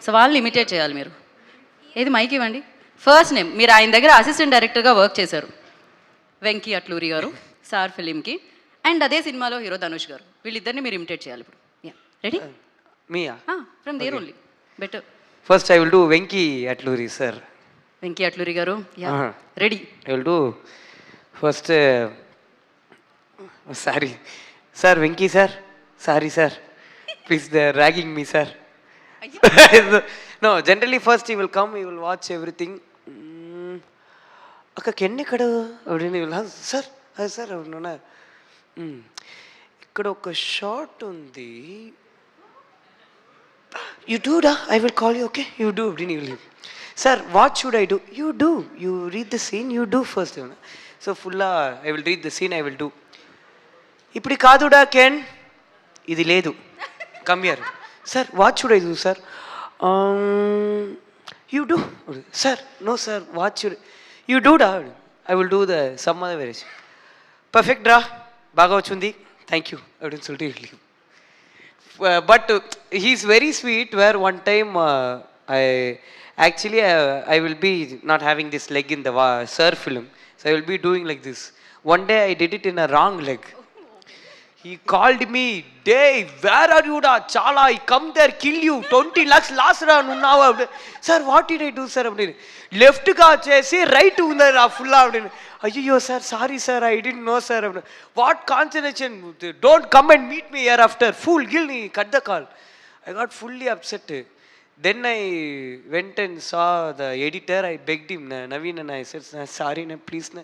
So వాళ్ళని imitate చేయాలి మీరు. ఏది మైక్ ఇవ్వండి. ఫస్ట్ నేమ్, మీరు ఆయన దగ్గర అసిస్టెంట్ డైరెక్టర్గా వర్క్ చేశారు, వెంకీ అట్లూరి గారు, సార్ ఫిలింకి. అండ్ అదే సినిమాలో హీరో ధనుష్ గారు. వీళ్ళిద్దరిని మీరు ఇమిటేట్ చేయాలి ఇప్పుడు. రెడీ? మీయా? From there only. Better. First I will do Venky Atluri sir. Venky Atluri garu, ready? I will do first. Sorry sir, Venky sir, sorry sir, please they ragging me sir. No, generally first we will come, we will watch everything. అక్క కెన్నెక్కడ sir, అది sir అవునా, ఇక్కడ ఒక short ఉంది, you do డా, I will call you, okay you do. Sir what should I do? You do, you read the scene, you do first. So ఫుల్లా I will read the scene, I will do. ఇప్పుడు కాదుడా కెన్, ఇది లేదు, come here. Sir what should I do sir? You do. Sir no sir, what should you do డా? I will do the some other variation. Perfect రా, బాగా వచ్చింది, thank you. I will సొల్లి. But he's very sweet, where one time I will be not having this leg in the Sir film, so I will be doing like this. One day I did it in a wrong leg. He called me, Dave, where are you da? Chala, I come there, kill you, 20 lakhs last ra now. Sir, what did I do sir? Left ka chesi right undara full avdin. Ayyo sir, sorry sir, I didn't know sir. What concentration, don't come and meet me here after, fool, guilty, cut the call. I got fully upset. Then I went and saw the editor, I begged him, Naveen, and I said, sorry na, please na,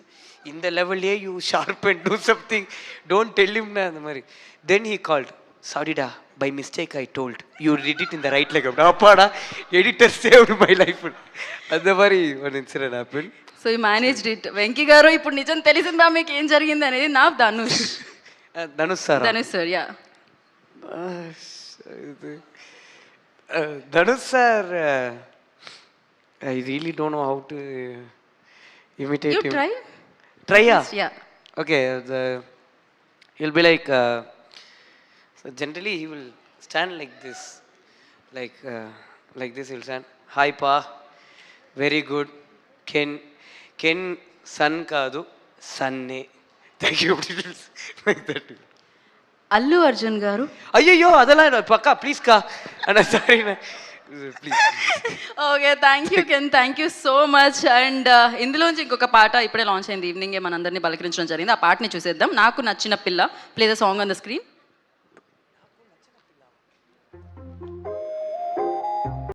in the level A you sharp and do something, don't tell him na. Then he called, sorry da, by mistake I told, you did it in the right leg. Appada, editor saved my life. That's very one incident happened. So you managed it. Venky గారు, ఇప్పుడు నిజం తెలిసిందా మీకు ఏం జరిగింది అనేది? నా Dhanush. Dhanush sir, Dhanush sir, yeah. Dhanush sir, I really don't know how to imitate him. You Try, yeah. Okay, he'll be like, so generally he will stand like this, like this he'll stand. Hi pa, very good. Ken son kaadu, sanne. Thank you. Like that. Allu Arjun గారు. అయ్యయ్యో అదలా పక్కా please కా అన్న, sorry please. Okay, thank you can, thank you so much. And ఇందులోంచి ఇంకొక పాట ఇప్పుడే launch అయింది, ఈవినింగే మనందరినీ పలకరించడం జరిగింది. ఆ పాటని చూసేద్దాం. నాకు నచ్చిన పిల్ల, play the song on the screen.